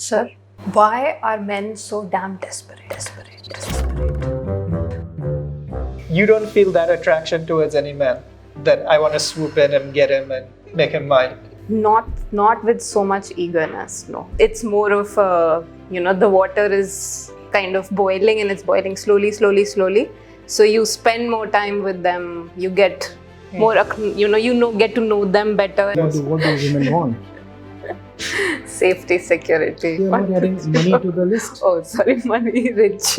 Sir, why are men so damn desperate? You don't feel that attraction towards any man that I want to swoop in and get him and make him mine. Not with so much eagerness, no. It's more of the water is kind of boiling and it's boiling slowly. So you spend more time with them, you get more, get to know them better. What do women want? Safety, security. They are not adding money to the list. Oh, sorry, money, rich.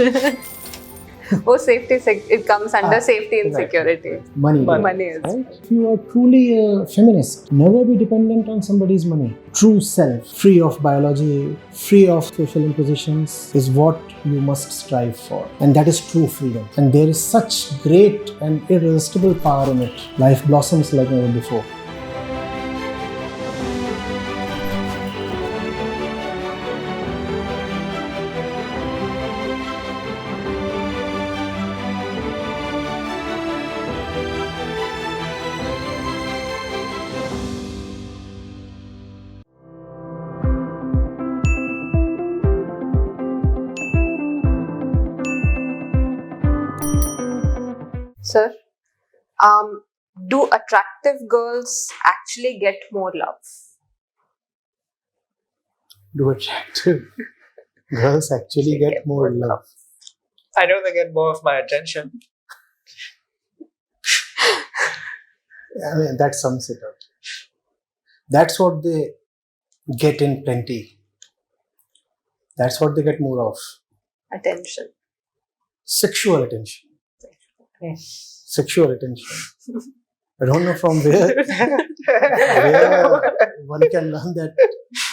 Oh, safety, it comes under safety and right. security. Money is. Right? If you are truly a feminist, never be dependent on somebody's money. True self, free of biology, free of social impositions, is what you must strive for. And that is true freedom. And there is such great and irresistible power in it. Life blossoms like never before. Sir, do attractive girls actually get more love? Do attractive girls actually get more love? I know they get more of my attention. I mean, that sums it up. That's what they get in plenty. That's what they get more of. Attention. Sexual attention. Sexual attention. I don't know from where one can learn that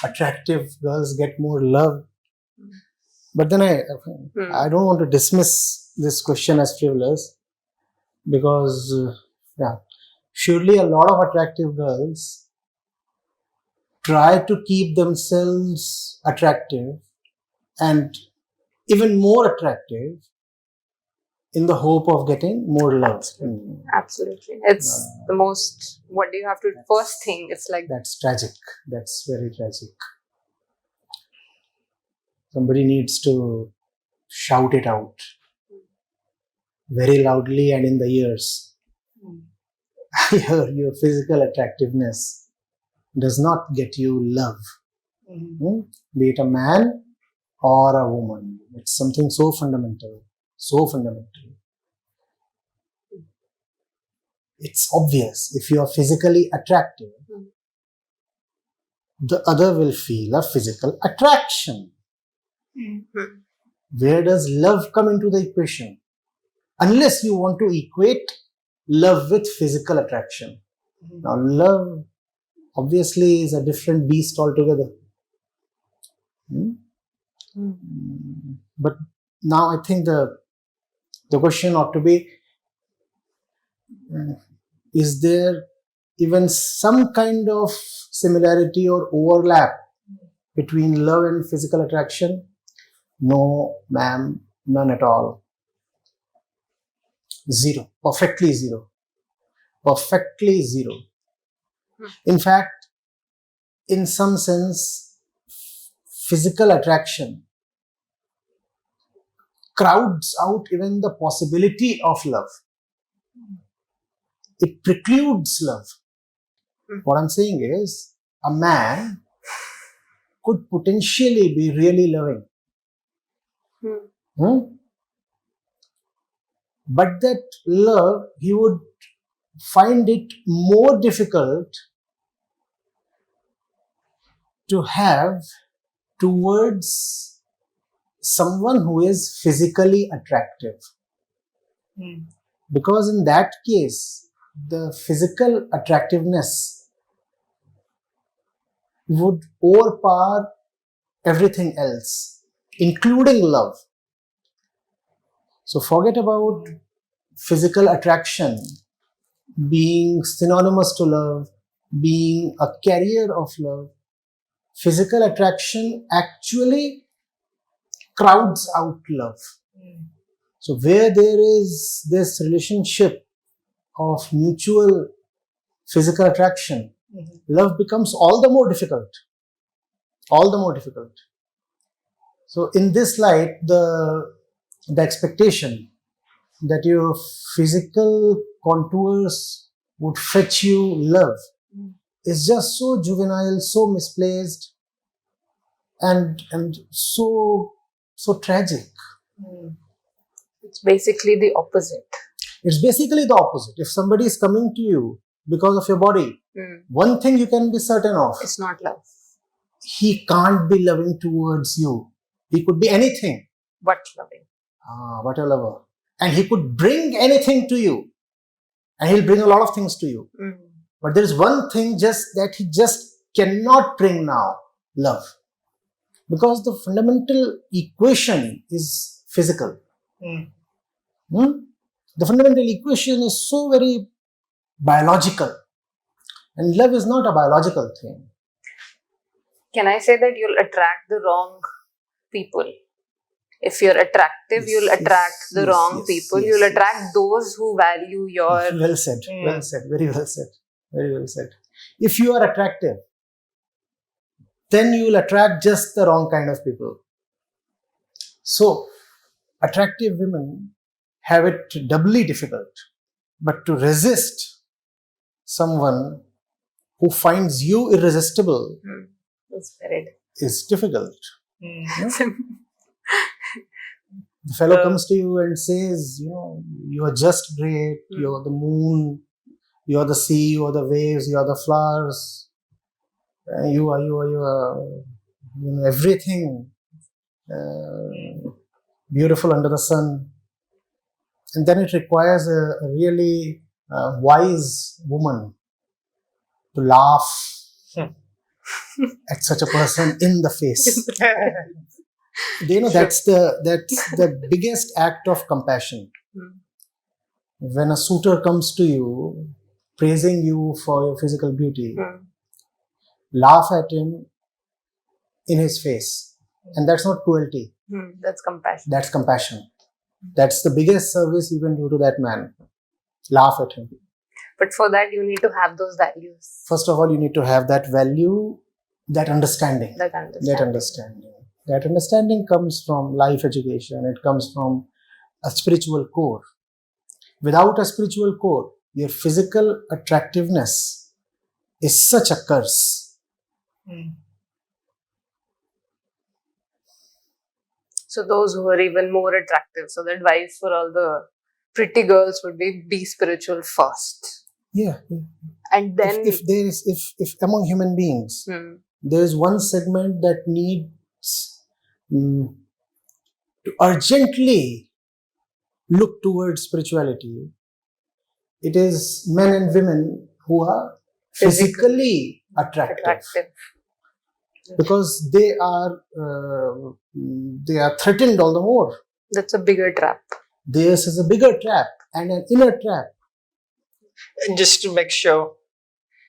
attractive girls get more love. But then I don't want to dismiss this question as frivolous, because surely a lot of attractive girls try to keep themselves attractive and even more attractive in the hope of getting more love. Absolutely. It's the most, what do you have to, first thing, it's like... That's tragic. That's very tragic. Somebody needs to shout it out very loudly and in the ears. Your physical attractiveness does not get you love. Be it a man or a woman. It's something so fundamental. So fundamental. It's obvious. If you are physically attractive, the other will feel a physical attraction. Where does love come into the equation? Unless you want to equate love with physical attraction. Now, love obviously is a different beast altogether. But now I think the question ought to be, is there even some kind of similarity or overlap between love and physical attraction? No, ma'am, none at all. Zero. Perfectly zero. Perfectly zero. In fact, in some sense, physical attraction crowds out even the possibility of love. It precludes love. What I'm saying is, a man could potentially be really loving. But that love, he would find it more difficult to have towards someone who is physically attractive. Because in that case, the physical attractiveness would overpower everything else, including love. So forget about physical attraction being synonymous to love, being a carrier of love. Physical attraction actually crowds out love. So where there is this relationship of mutual physical attraction, love becomes all the more difficult. All the more difficult. So in this light, the expectation that your physical contours would fetch you love is just so juvenile, so misplaced, and so tragic. It's basically the opposite. It's basically the opposite. If somebody is coming to you because of your body, one thing you can be certain of: It's not love. he can't be loving towards you. He could be anything But loving. but a lover. And he could bring anything to you. And he'll bring a lot of things to you. But there is one thing just that he just cannot bring now: love. Because the fundamental equation is physical. The fundamental equation is so very biological. And love is not a biological thing. Can I say that you'll attract the wrong people? If you're attractive, Yes, you'll attract yes, the yes, wrong yes, people. yes, You'll yes. attract those who value your... Well said. Well said. Very well said. Very well said. If you are attractive, then you will attract just the wrong kind of people. So, attractive women have it doubly difficult. But to resist someone who finds you irresistible It's very... is difficult. The fellow comes to you and says, you are just great, you are the moon, you are the sea, you are the waves, you are the flowers, you are everything beautiful under the sun. And then it requires a really wise woman to laugh at such a person in the face. That's the biggest act of compassion. When a suitor comes to you praising you for your physical beauty, laugh at him in his face. And that's not cruelty. That's compassion. That's compassion. That's the biggest service you can do to that man. Laugh at him. But for that, you need to have those values. First of all, you need to have that value, that understanding. That understanding comes from life education. It comes from a spiritual core. Without a spiritual core, your physical attractiveness is such a curse. So those who are even more attractive, so the advice for all the pretty girls would be spiritual first. Yeah. And then if among human beings there is one segment that needs to urgently look towards spirituality, it is men and women who are physically attractive. Because they are threatened all the more. That's a bigger trap. This is a bigger trap and an inner trap. And just to make sure,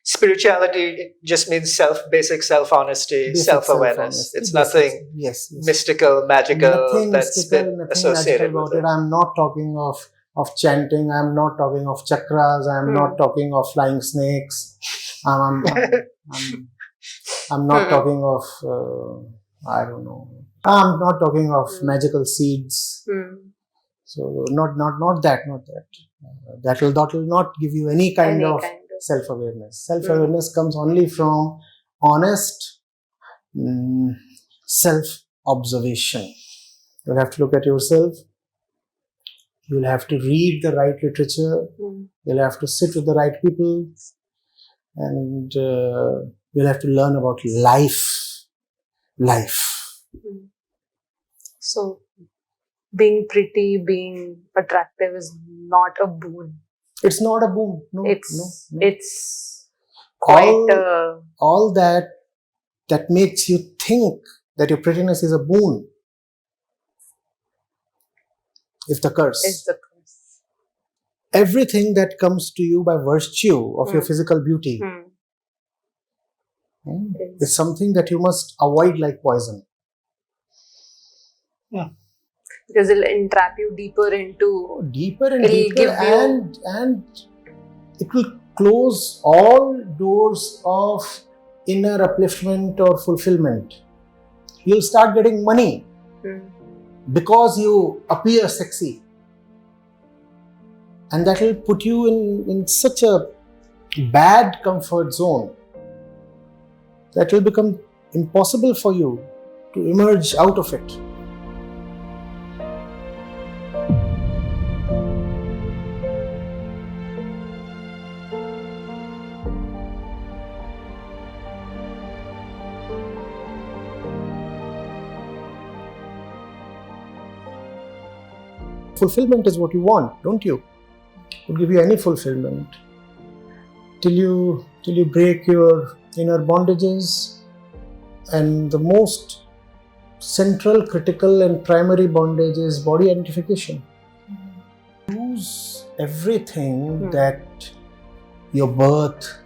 spirituality just means basic self-honesty, self-awareness. It's nothing mystical, magical that's been associated with it. I'm not talking of chanting. I'm not talking of chakras. I'm not talking of flying snakes. I'm not talking of I don't know. I'm not talking of magical seeds. So not that. That will not give you any kind of self-awareness. Self-awareness comes only from honest self-observation. You'll have to look at yourself. You'll have to read the right literature. You'll have to sit with the right people. And you'll have to learn about life. So, being pretty, being attractive is not a boon. It's not a boon. No, it's quite all that makes you think that your prettiness is a boon. Is the curse. Everything that comes to you by virtue of your physical beauty is something that you must avoid like poison. Because it'll entrap you deeper and deeper, and it will close all doors of inner upliftment or fulfillment. You'll start getting money because you appear sexy. And that will put you in such a bad comfort zone that will become impossible for you to emerge out of it. Fulfillment is what you want, don't you? It will give you any fulfillment till you break your inner bondages, and the most central, critical and primary bondage is body identification. Use everything that your birth,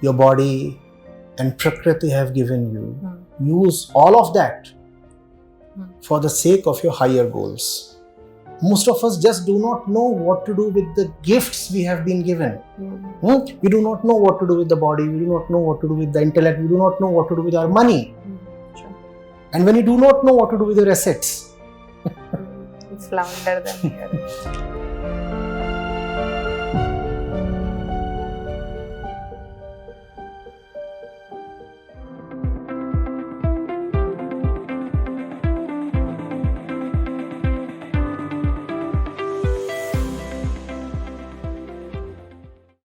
your body and Prakriti have given you. Use all of that for the sake of your higher goals. Most of us just do not know what to do with the gifts we have been given. We do not know what to do with the body, we do not know what to do with the intellect, we do not know what to do with our money. And when you do not know what to do with your assets, you flounder them here.